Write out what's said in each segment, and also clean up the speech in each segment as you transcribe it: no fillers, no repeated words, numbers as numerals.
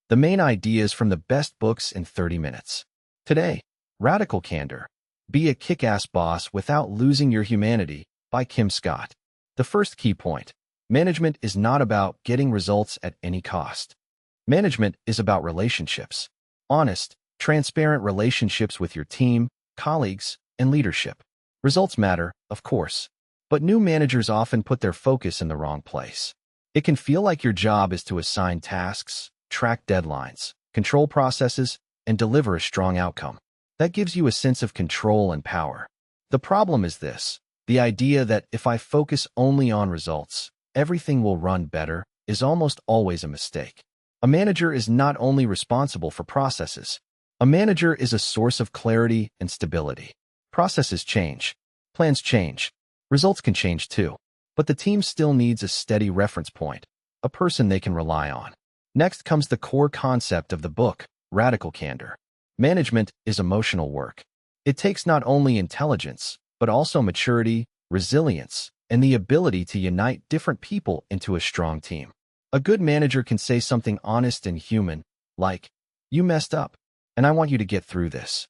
The main ideas from the best books in 30 minutes. Today, Radical Candor. Be a kick-ass boss without losing your humanity by Kim Scott. The first key point. Management is not about getting results at any cost. Management is about relationships. Honest, transparent relationships with your team, colleagues, and leadership. Results matter, of course, but new managers often put their focus in the wrong place. It can feel like your job is to assign tasks, track deadlines, control processes, and deliver a strong outcome. That gives you a sense of control and power. The problem is this: the idea that if I focus only on results, everything will run better is almost always a mistake. A manager is not only responsible for processes. A manager is a source of clarity and stability. Processes change. Plans change. Results can change too. But the team still needs a steady reference point, a person they can rely on. Next comes the core concept of the book, Radical Candor. Management is emotional work. It takes not only intelligence, but also maturity, resilience, and the ability to unite different people into a strong team. A good manager can say something honest and human, like, "You messed up, and I want you to get through this."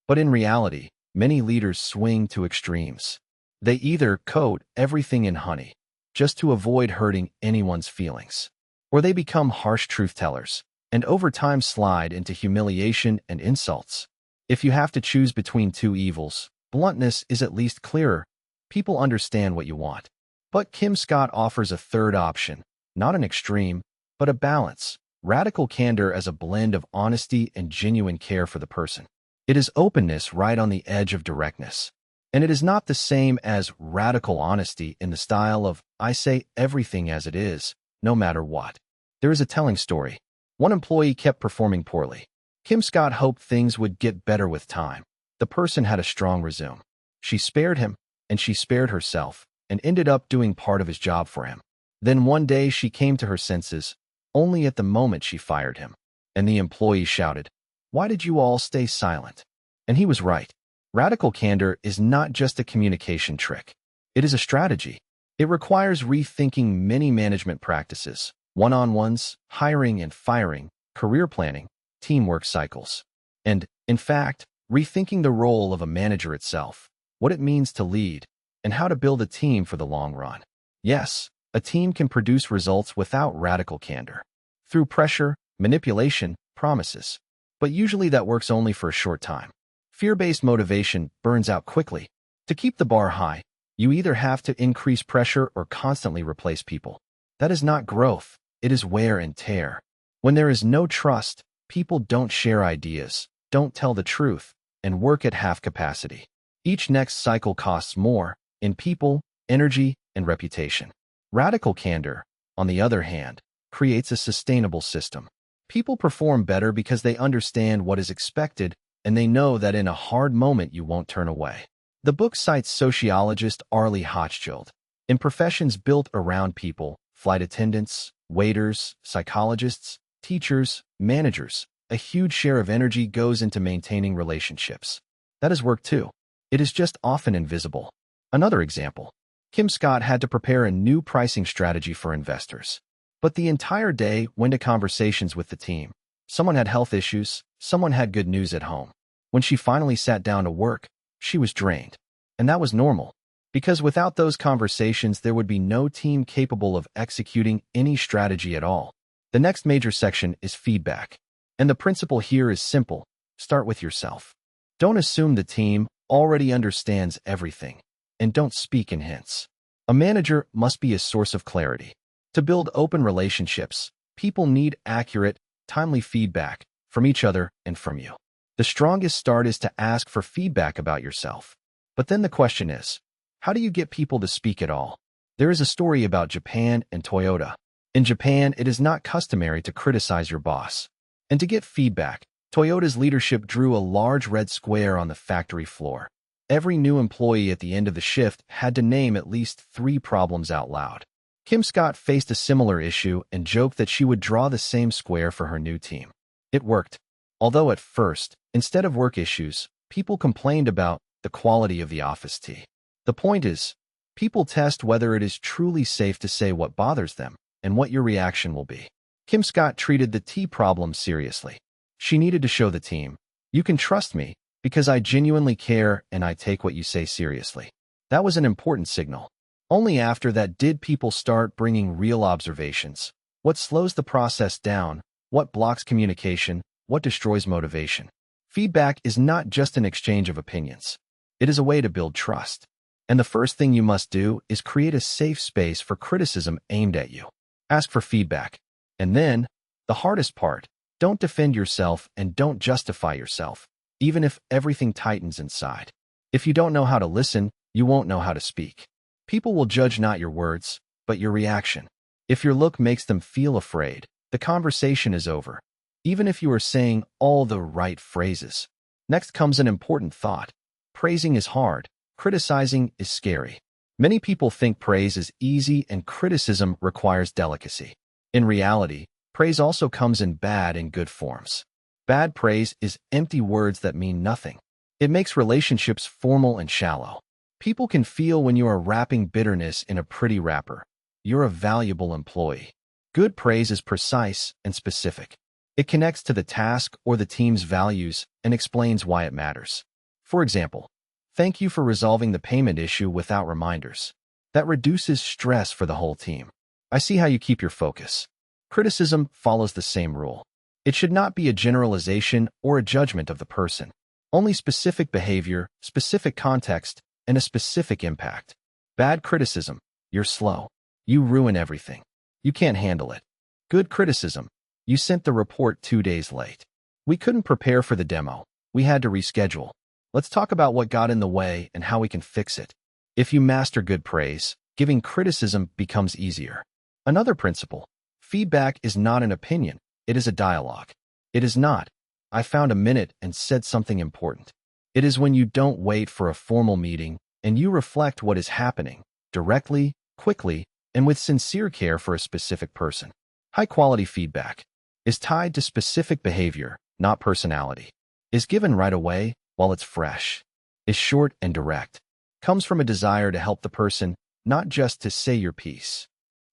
But in reality, many leaders swing to extremes. They either coat everything in honey, just to avoid hurting anyone's feelings, or they become harsh truth-tellers, and over time slide into humiliation and insults. If you have to choose between two evils, bluntness is at least clearer. People understand what you want. But Kim Scott offers a third option, not an extreme, but a balance. Radical candor as a blend of honesty and genuine care for the person. It is openness right on the edge of directness. And it is not the same as radical honesty in the style of, I say everything as it is, no matter what. There is a telling story. One employee kept performing poorly. Kim Scott hoped things would get better with time. The person had a strong resume. She spared him, and she spared herself, and ended up doing part of his job for him. Then one day she came to her senses. Only at the moment she fired him. And the employee shouted, "Why did you all stay silent?" And he was right. Radical candor is not just a communication trick. It is a strategy. It requires rethinking many management practices, one-on-ones, hiring and firing, career planning, teamwork cycles. And, in fact, rethinking the role of a manager itself, what it means to lead, and how to build a team for the long run. Yes, a team can produce results without radical candor. Through pressure, manipulation, promises. But usually that works only for a short time. Fear-based motivation burns out quickly. To keep the bar high, you either have to increase pressure or constantly replace people. That is not growth, it is wear and tear. When there is no trust, people don't share ideas, don't tell the truth, and work at half capacity. Each next cycle costs more, in people, energy, and reputation. Radical candor, on the other hand, creates a sustainable system. People perform better because they understand what is expected, and they know that in a hard moment you won't turn away. The book cites sociologist Arlie Hochschild. In professions built around people, flight attendants, waiters, psychologists, teachers, managers, a huge share of energy goes into maintaining relationships. That is work too. It is just often invisible. Another example. Kim Scott had to prepare a new pricing strategy for investors. But the entire day went to conversations with the team. Someone had health issues, someone had good news at home. When she finally sat down to work, she was drained. And that was normal, because without those conversations there would be no team capable of executing any strategy at all. The next major section is feedback. And the principle here is simple. Start with yourself. Don't assume the team already understands everything. And don't speak in hints. A manager must be a source of clarity. To build open relationships, people need accurate, timely feedback from each other and from you. The strongest start is to ask for feedback about yourself. But then the question is, how do you get people to speak at all? There is a story about Japan and Toyota. In Japan, it is not customary to criticize your boss. And to get feedback, Toyota's leadership drew a large red square on the factory floor. Every new employee at the end of the shift had to name at least 3 problems out loud. Kim Scott faced a similar issue and joked that she would draw the same square for her new team. It worked. Although at first, instead of work issues, people complained about the quality of the office tea. The point is, people test whether it is truly safe to say what bothers them and what your reaction will be. Kim Scott treated the tea problem seriously. She needed to show the team, "You can trust me because I genuinely care and I take what you say seriously." That was an important signal. Only after that did people start bringing real observations. What slows the process down? What blocks communication? What destroys motivation? Feedback is not just an exchange of opinions. It is a way to build trust. And the first thing you must do is create a safe space for criticism aimed at you. Ask for feedback. And then, the hardest part, don't defend yourself and don't justify yourself, even if everything tightens inside. If you don't know how to listen, you won't know how to speak. People will judge not your words, but your reaction. If your look makes them feel afraid, the conversation is over, even if you are saying all the right phrases. Next comes an important thought. Praising is hard. Criticizing is scary. Many people think praise is easy and criticism requires delicacy. In reality, praise also comes in bad and good forms. Bad praise is empty words that mean nothing. It makes relationships formal and shallow. People can feel when you are wrapping bitterness in a pretty wrapper. You're a valuable employee. Good praise is precise and specific. It connects to the task or the team's values and explains why it matters. For example, "Thank you for resolving the payment issue without reminders." That reduces stress for the whole team. "I see how you keep your focus." Criticism follows the same rule. It should not be a generalization or a judgment of the person. Only specific behavior, specific context, and a specific impact. Bad criticism, "You're slow. You ruin everything. You can't handle it." Good criticism, "You sent the report 2 days late. We couldn't prepare for the demo. We had to reschedule. Let's talk about what got in the way and how we can fix it." If you master good praise, giving criticism becomes easier. Another principle: feedback is not an opinion, it is a dialogue. It is not, "I found a minute and said something important." It is when you don't wait for a formal meeting and you reflect what is happening, directly, quickly, and with sincere care for a specific person. High-quality feedback is tied to specific behavior, not personality. Is given right away while it's fresh. Is short and direct. Comes from a desire to help the person, not just to say your piece.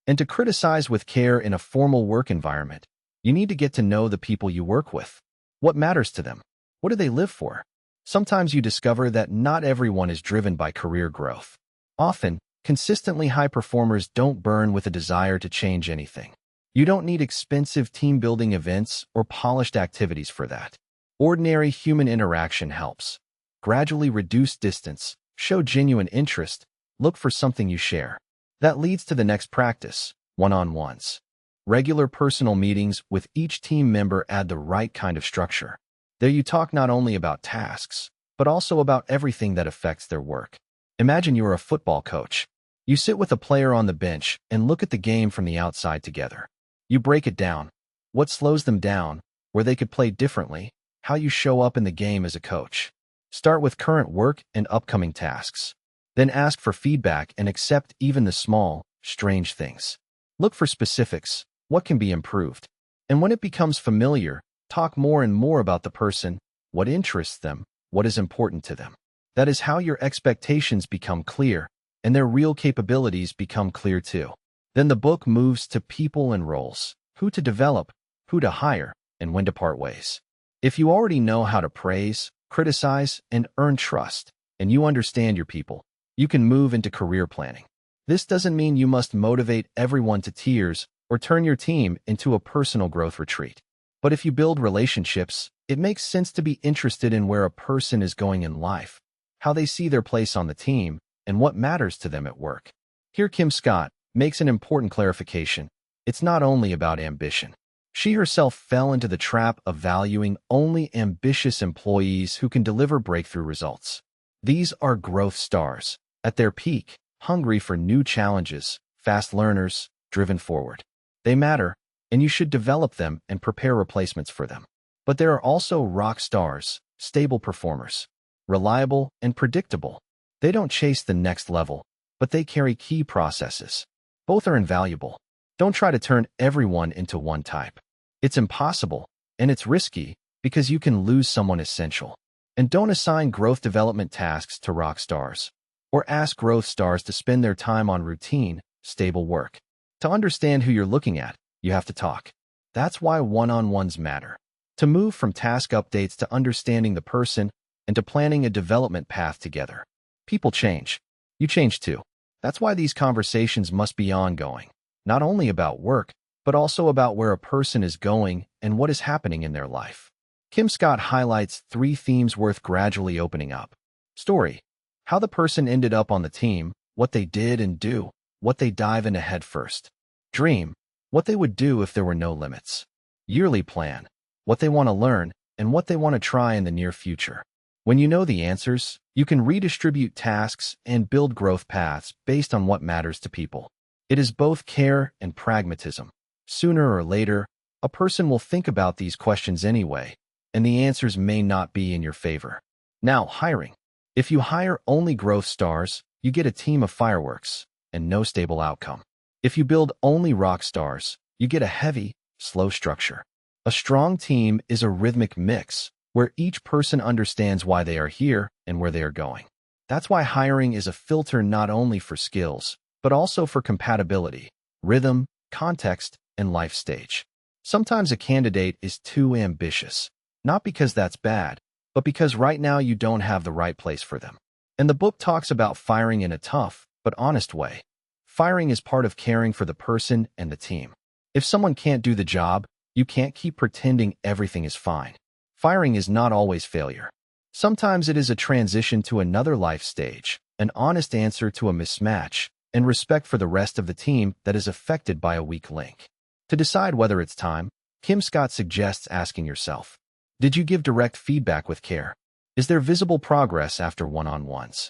And to criticize with care in a formal work environment, you need to get to know the people you work with. What matters to them? What do they live for? Sometimes you discover that not everyone is driven by career growth. Often, consistently high performers don't burn with a desire to change anything. You don't need expensive team-building events or polished activities for that. Ordinary human interaction helps. Gradually reduce distance, show genuine interest, look for something you share. That leads to the next practice: one-on-ones. Regular personal meetings with each team member add the right kind of structure. There you talk not only about tasks, but also about everything that affects their work. Imagine you're a football coach. You sit with a player on the bench and look at the game from the outside together. You break it down. What slows them down, where they could play differently, how you show up in the game as a coach. Start with current work and upcoming tasks. Then ask for feedback and accept even the small, strange things. Look for specifics, what can be improved. And when it becomes familiar, talk more and more about the person, what interests them, what is important to them. That is how your expectations become clear, and their real capabilities become clear too. Then the book moves to people and roles, who to develop, who to hire, and when to part ways. If you already know how to praise, criticize, and earn trust, and you understand your people, you can move into career planning. This doesn't mean you must motivate everyone to tears or turn your team into a personal growth retreat. But if you build relationships, it makes sense to be interested in where a person is going in life, how they see their place on the team, and what matters to them at work. Here Kim Scott makes an important clarification. It's not only about ambition. She herself fell into the trap of valuing only ambitious employees who can deliver breakthrough results. These are growth stars, at their peak, hungry for new challenges, fast learners, driven forward. They matter, and you should develop them and prepare replacements for them. But there are also rock stars, stable performers, reliable and predictable. They don't chase the next level, but they carry key processes. Both are invaluable. Don't try to turn everyone into one type. It's impossible, and it's risky, because you can lose someone essential. And don't assign growth development tasks to rock stars, or ask growth stars to spend their time on routine, stable work. To understand who you're looking at, you have to talk. That's why one-on-ones matter. To move from task updates to understanding the person and to planning a development path together. People change. You change too. That's why these conversations must be ongoing, not only about work, but also about where a person is going and what is happening in their life. Kim Scott highlights 3 themes worth gradually opening up. Story: how the person ended up on the team, what they did and do, what they dive into head first. Dream: what they would do if there were no limits. Yearly plan: what they want to learn and what they want to try in the near future. When you know the answers, you can redistribute tasks and build growth paths based on what matters to people. It is both care and pragmatism. Sooner or later, a person will think about these questions anyway, and the answers may not be in your favor. Now, hiring. If you hire only growth stars, you get a team of fireworks and no stable outcome. If you build only rock stars, you get a heavy, slow structure. A strong team is a rhythmic mix where each person understands why they are here and where they are going. That's why hiring is a filter not only for skills, but also for compatibility, rhythm, context, and life stage. Sometimes a candidate is too ambitious, not because that's bad, but because right now you don't have the right place for them. And the book talks about firing in a tough, but honest way. Firing is part of caring for the person and the team. If someone can't do the job, you can't keep pretending everything is fine. Firing is not always failure. Sometimes it is a transition to another life stage, an honest answer to a mismatch, and respect for the rest of the team that is affected by a weak link. To decide whether it's time, Kim Scott suggests asking yourself, did you give direct feedback with care? Is there visible progress after one-on-ones?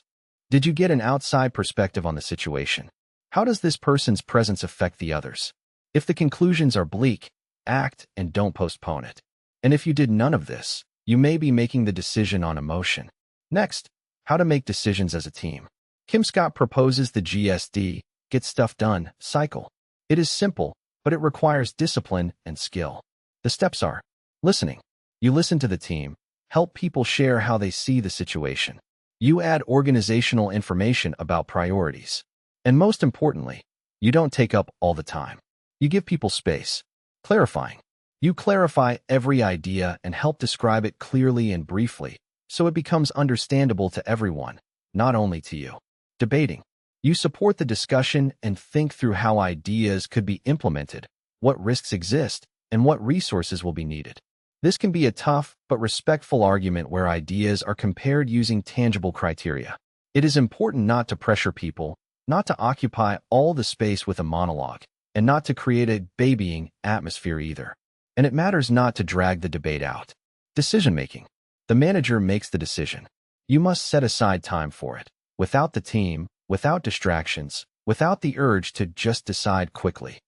Did you get an outside perspective on the situation? How does this person's presence affect the others? If the conclusions are bleak, act and don't postpone it. And if you did none of this, you may be making the decision on emotion. Next, how to make decisions as a team. Kim Scott proposes the GSD, get stuff done, cycle. It is simple, but it requires discipline and skill. The steps are: listening. You listen to the team, help people share how they see the situation. You add organizational information about priorities. And most importantly, you don't take up all the time. You give people space. Clarifying. You clarify every idea and help describe it clearly and briefly, so it becomes understandable to everyone, not only to you. Debating. You support the discussion and think through how ideas could be implemented, what risks exist, and what resources will be needed. This can be a tough but respectful argument where ideas are compared using tangible criteria. It is important not to pressure people, not to occupy all the space with a monologue, and not to create a babying atmosphere either. And it matters not to drag the debate out. Decision-making. The manager makes the decision. You must set aside time for it, without the team, without distractions, without the urge to just decide quickly.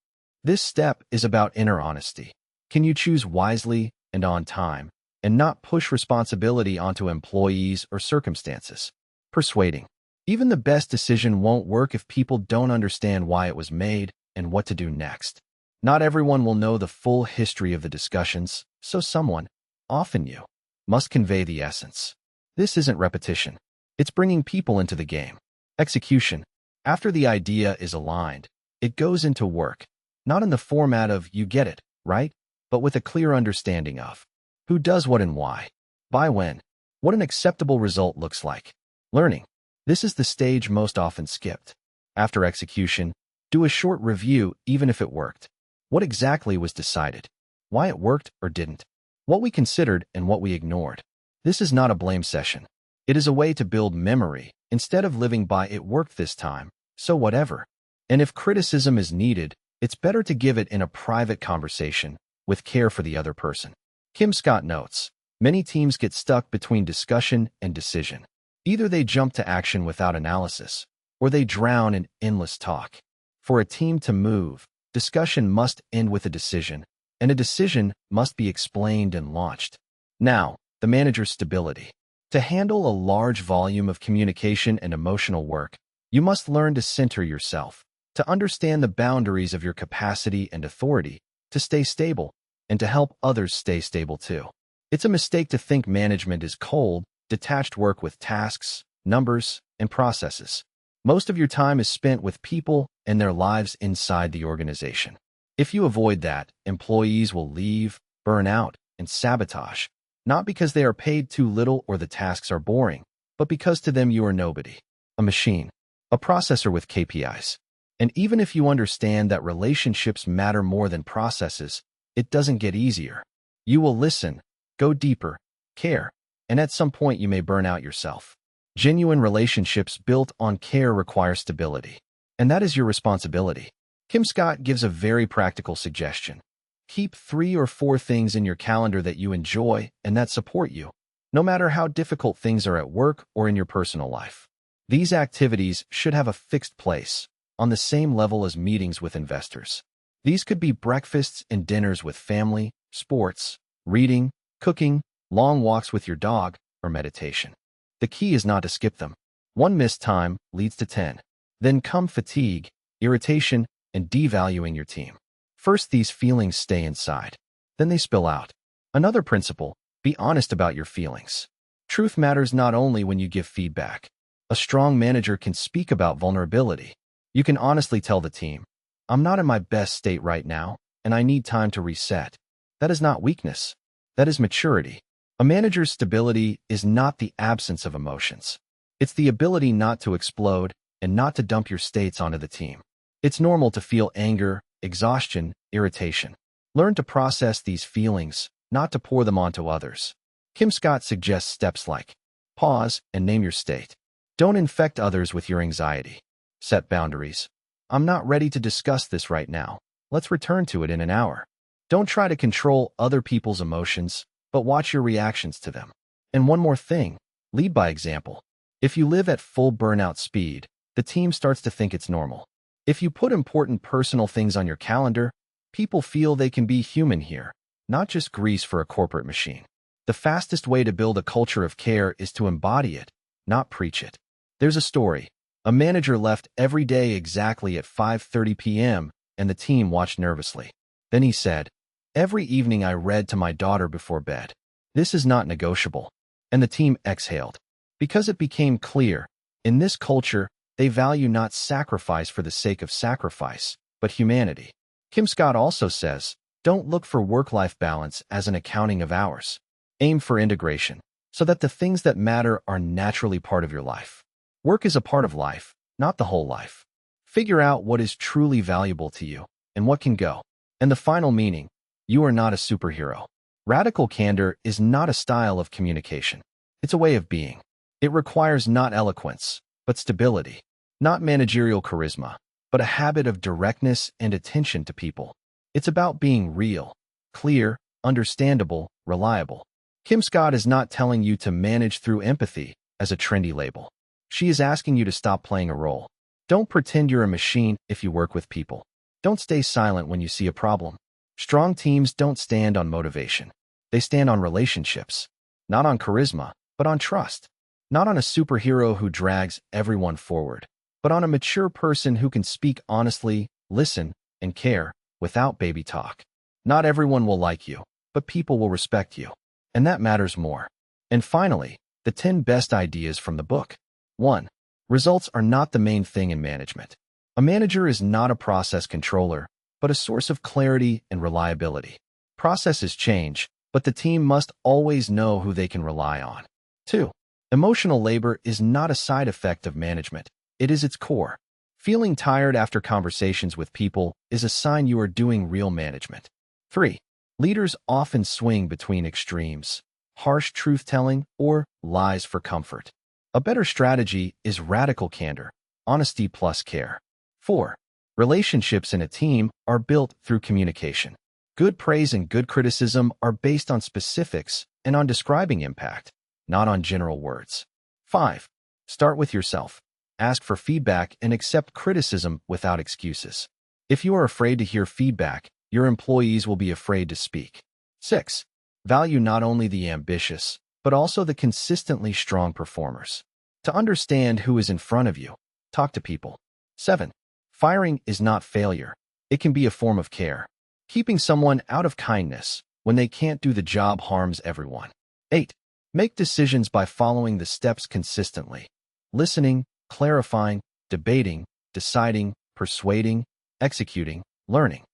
This step is about inner honesty. Can you choose wisely and on time, and not push responsibility onto employees or circumstances? Persuading. Even the best decision won't work if people don't understand why it was made and what to do next. Not everyone will know the full history of the discussions, so someone, often you, must convey the essence. This isn't repetition. It's bringing people into the game. Execution. After the idea is aligned, it goes into work, not in the format of you get it, right? But with a clear understanding of who does what and why, by when, what an acceptable result looks like. Learning. This is the stage most often skipped. After execution, do a short review even if it worked. What exactly was decided? Why it worked or didn't? What we considered and what we ignored. This is not a blame session. It is a way to build memory instead of living by it worked this time, so whatever. And if criticism is needed, it's better to give it in a private conversation with care for the other person. Kim Scott notes, many teams get stuck between discussion and decision. Either they jump to action without analysis, or they drown in endless talk. For a team to move, discussion must end with a decision, and a decision must be explained and launched. Now, the manager's stability. To handle a large volume of communication and emotional work, you must learn to center yourself, to understand the boundaries of your capacity and authority, to stay stable, and to help others stay stable too. It's a mistake to think management is cold, detached work with tasks, numbers, and processes. Most of your time is spent with people and their lives inside the organization. If you avoid that, employees will leave, burn out, and sabotage, not because they are paid too little or the tasks are boring, but because to them you are nobody, a machine, a processor with KPIs. And even if you understand that relationships matter more than processes, it doesn't get easier. You will listen, go deeper, care, and at some point you may burn out yourself. Genuine relationships built on care require stability, and that is your responsibility. Kim Scott gives a very practical suggestion. Keep 3 or 4 things in your calendar that you enjoy and that support you, no matter how difficult things are at work or in your personal life. These activities should have a fixed place, on the same level as meetings with investors. These could be breakfasts and dinners with family, sports, reading, cooking, long walks with your dog, or meditation. The key is not to skip them. One missed time leads to 10. Then come fatigue, irritation, and devaluing your team. First, these feelings stay inside. Then they spill out. Another principle, be honest about your feelings. Truth matters not only when you give feedback. A strong manager can speak about vulnerability. You can honestly tell the team, I'm not in my best state right now, and I need time to reset. That is not weakness. That is maturity. A manager's stability is not the absence of emotions. It's the ability not to explode and not to dump your states onto the team. It's normal to feel anger, exhaustion, irritation. Learn to process these feelings, not to pour them onto others. Kim Scott suggests steps like pause and name your state. Don't infect others with your anxiety. Set boundaries. I'm not ready to discuss this right now. Let's return to it in an hour. Don't try to control other people's emotions, but watch your reactions to them. And one more thing, lead by example. If you live at full burnout speed, the team starts to think it's normal. If you put important personal things on your calendar, people feel they can be human here, not just grease for a corporate machine. The fastest way to build a culture of care is to embody it, not preach it. There's a story. A manager left every day exactly at 5:30 p.m., and the team watched nervously. Then he said, every evening I read to my daughter before bed. This is not negotiable. And the team exhaled. Because it became clear, in this culture, they value not sacrifice for the sake of sacrifice, but humanity. Kim Scott also says, don't look for work-life balance as an accounting of hours. Aim for integration, so that the things that matter are naturally part of your life. Work is a part of life, not the whole life. Figure out what is truly valuable to you, and what can go. And the final meaning, you are not a superhero. Radical candor is not a style of communication. It's a way of being. It requires not eloquence, but stability. Not managerial charisma, but a habit of directness and attention to people. It's about being real, clear, understandable, reliable. Kim Scott is not telling you to manage through empathy as a trendy label. She is asking you to stop playing a role. Don't pretend you're a machine if you work with people. Don't stay silent when you see a problem. Strong teams don't stand on motivation. They stand on relationships. Not on charisma, but on trust. Not on a superhero who drags everyone forward, but on a mature person who can speak honestly, listen, and care without baby talk. Not everyone will like you, but people will respect you. And that matters more. And finally, the 10 best ideas from the book. 1. Results are not the main thing in management. A manager is not a process controller, but a source of clarity and reliability. Processes change, but the team must always know who they can rely on. 2. Emotional labor is not a side effect of management. It is its core. Feeling tired after conversations with people is a sign you are doing real management. 3. Leaders often swing between extremes, harsh truth-telling or lies for comfort. A better strategy is radical candor, honesty plus care. 4. Relationships in a team are built through communication. Good praise and good criticism are based on specifics and on describing impact, not on general words. 5. Start with yourself. Ask for feedback and accept criticism without excuses. If you are afraid to hear feedback, your employees will be afraid to speak. 6. Value not only the ambitious, but also the consistently strong performers. To understand who is in front of you, talk to people. 7. Firing is not failure. It can be a form of care. Keeping someone out of kindness when they can't do the job harms everyone. 8. Make decisions by following the steps consistently. Listening, clarifying, debating, deciding, persuading, executing, learning.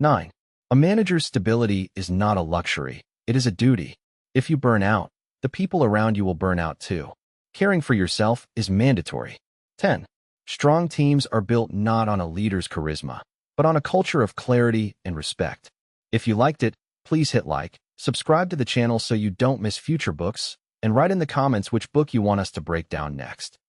9. A manager's stability is not a luxury. It is a duty. If you burn out, the people around you will burn out too. Caring for yourself is mandatory. 10. Strong teams are built not on a leader's charisma, but on a culture of clarity and respect. If you liked it, please hit like, subscribe to the channel so you don't miss future books, and write in the comments which book you want us to break down next.